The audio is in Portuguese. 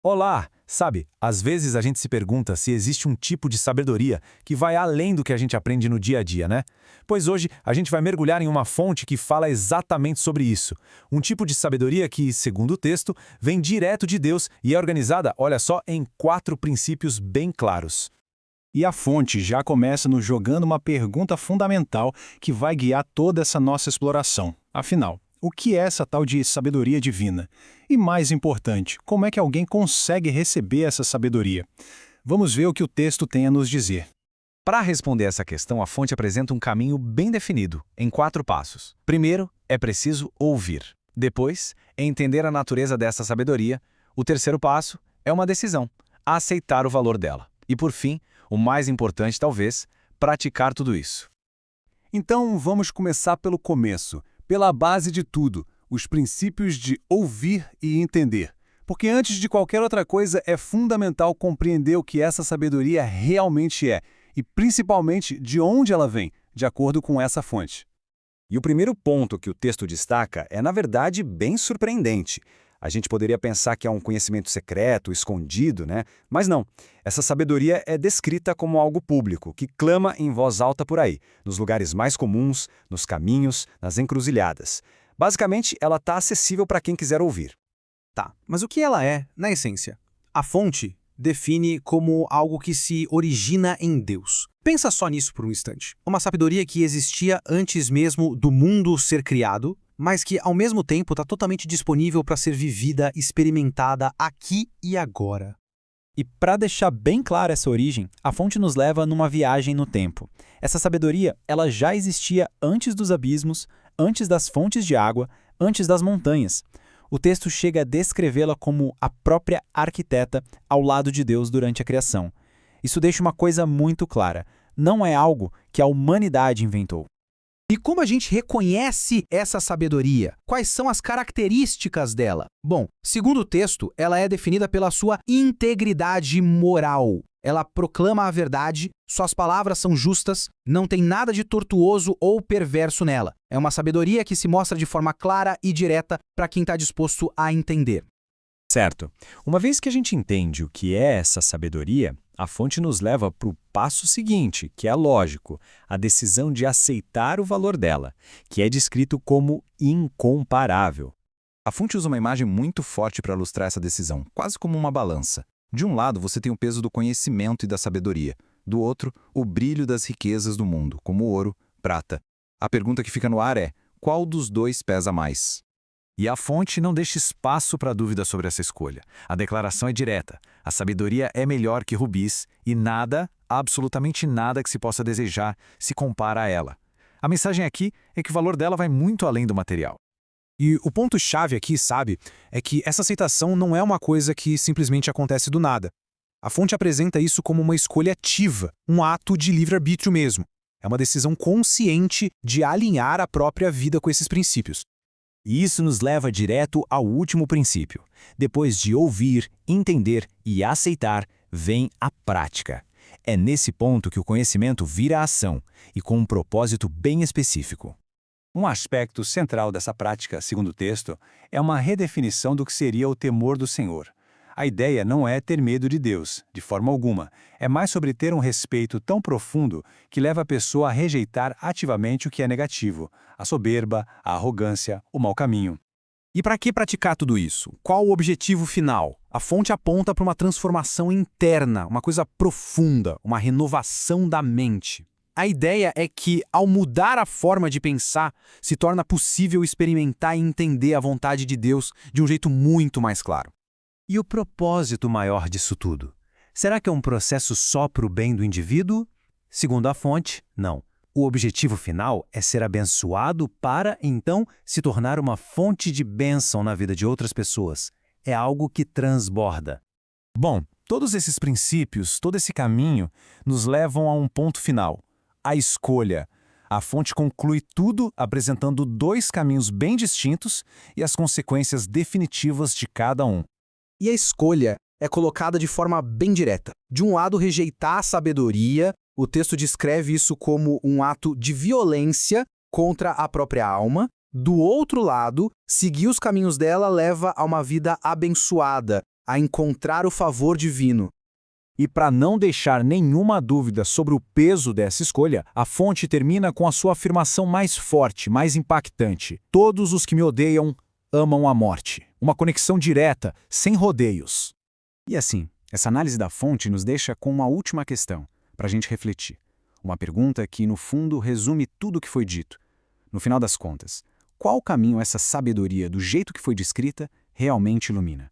Olá! Sabe, às vezes a gente se pergunta se existe um tipo de sabedoria que vai além do que a gente aprende no dia a dia, né? Pois hoje a gente vai mergulhar em uma fonte que fala exatamente sobre isso. Um tipo de sabedoria que, segundo o texto, vem direto de Deus e é organizada, olha só, em 4 princípios bem claros. E a fonte já começa nos jogando uma pergunta fundamental que vai guiar toda essa nossa exploração. Afinal, o que é essa tal de sabedoria divina? E mais importante, como é que alguém consegue receber essa sabedoria? Vamos ver o que o texto tem a nos dizer. Para responder essa questão, a fonte apresenta um caminho bem definido, em 4 passos. Primeiro, é preciso ouvir. Depois, é entender a natureza dessa sabedoria. O terceiro passo é uma decisão, aceitar o valor dela. E por fim, o mais importante talvez, praticar tudo isso. Então vamos começar pelo começo, pela base de tudo, os princípios de ouvir e entender. Porque antes de qualquer outra coisa é fundamental compreender o que essa sabedoria realmente é e principalmente de onde ela vem, de acordo com essa fonte. E o primeiro ponto que o texto destaca é, na verdade, bem surpreendente. A gente poderia pensar que é um conhecimento secreto, escondido, né? Mas não. Essa sabedoria é descrita como algo público, que clama em voz alta por aí, nos lugares mais comuns, nos caminhos, nas encruzilhadas. Basicamente, ela está acessível para quem quiser ouvir. Tá, mas o que ela é, na essência? A fonte define como algo que se origina em Deus. Pensa só nisso por um instante. Uma sabedoria que existia antes mesmo do mundo ser criado, mas que, ao mesmo tempo, está totalmente disponível para ser vivida, experimentada aqui e agora. E para deixar bem clara essa origem, a fonte nos leva numa viagem no tempo. Essa sabedoria, ela já existia antes dos abismos, antes das fontes de água, antes das montanhas. O texto chega a descrevê-la como a própria arquiteta ao lado de Deus durante a criação. Isso deixa uma coisa muito clara: não é algo que a humanidade inventou. E como a gente reconhece essa sabedoria? Quais são as características dela? Bom, segundo o texto, ela é definida pela sua integridade moral. Ela proclama a verdade, suas palavras são justas, não tem nada de tortuoso ou perverso nela. É uma sabedoria que se mostra de forma clara e direta para quem está disposto a entender. Certo. Uma vez que a gente entende o que é essa sabedoria, a fonte nos leva para o passo seguinte, que é lógico, a decisão de aceitar o valor dela, que é descrito como incomparável. A fonte usa uma imagem muito forte para ilustrar essa decisão, quase como uma balança. De um lado, você tem o peso do conhecimento e da sabedoria. Do outro, o brilho das riquezas do mundo, como ouro, prata. A pergunta que fica no ar é: qual dos dois pesa mais? E a fonte não deixa espaço para dúvida sobre essa escolha. A declaração é direta. A sabedoria é melhor que rubis e nada, absolutamente nada que se possa desejar, se compara a ela. A mensagem aqui é que o valor dela vai muito além do material. E o ponto-chave aqui, sabe, é que essa aceitação não é uma coisa que simplesmente acontece do nada. A fonte apresenta isso como uma escolha ativa, um ato de livre-arbítrio mesmo. É uma decisão consciente de alinhar a própria vida com esses princípios. E isso nos leva direto ao último princípio. Depois de ouvir, entender e aceitar, vem a prática. É nesse ponto que o conhecimento vira ação, e com um propósito bem específico. Um aspecto central dessa prática, segundo o texto, é uma redefinição do que seria o temor do Senhor. A ideia não é ter medo de Deus, de forma alguma. É mais sobre ter um respeito tão profundo que leva a pessoa a rejeitar ativamente o que é negativo, a soberba, a arrogância, o mau caminho. E para que praticar tudo isso? Qual o objetivo final? A fonte aponta para uma transformação interna, uma coisa profunda, uma renovação da mente. A ideia é que, ao mudar a forma de pensar, se torna possível experimentar e entender a vontade de Deus de um jeito muito mais claro. E o propósito maior disso tudo? Será que é um processo só para o bem do indivíduo? Segundo a fonte, não. O objetivo final é ser abençoado para, então, se tornar uma fonte de bênção na vida de outras pessoas. É algo que transborda. Bom, todos esses princípios, todo esse caminho, nos levam a um ponto final: a escolha. A fonte conclui tudo apresentando 2 caminhos bem distintos e as consequências definitivas de cada um. E a escolha é colocada de forma bem direta. De um lado, rejeitar a sabedoria, o texto descreve isso como um ato de violência contra a própria alma. Do outro lado, seguir os caminhos dela leva a uma vida abençoada, a encontrar o favor divino. E para não deixar nenhuma dúvida sobre o peso dessa escolha, a fonte termina com a sua afirmação mais forte, mais impactante. Todos os que me odeiam amam a morte. Uma conexão direta, sem rodeios. E assim, essa análise da fonte nos deixa com uma última questão, para a gente refletir. Uma pergunta que, no fundo, resume tudo o que foi dito. No final das contas, qual caminho essa sabedoria, do jeito que foi descrita, realmente ilumina?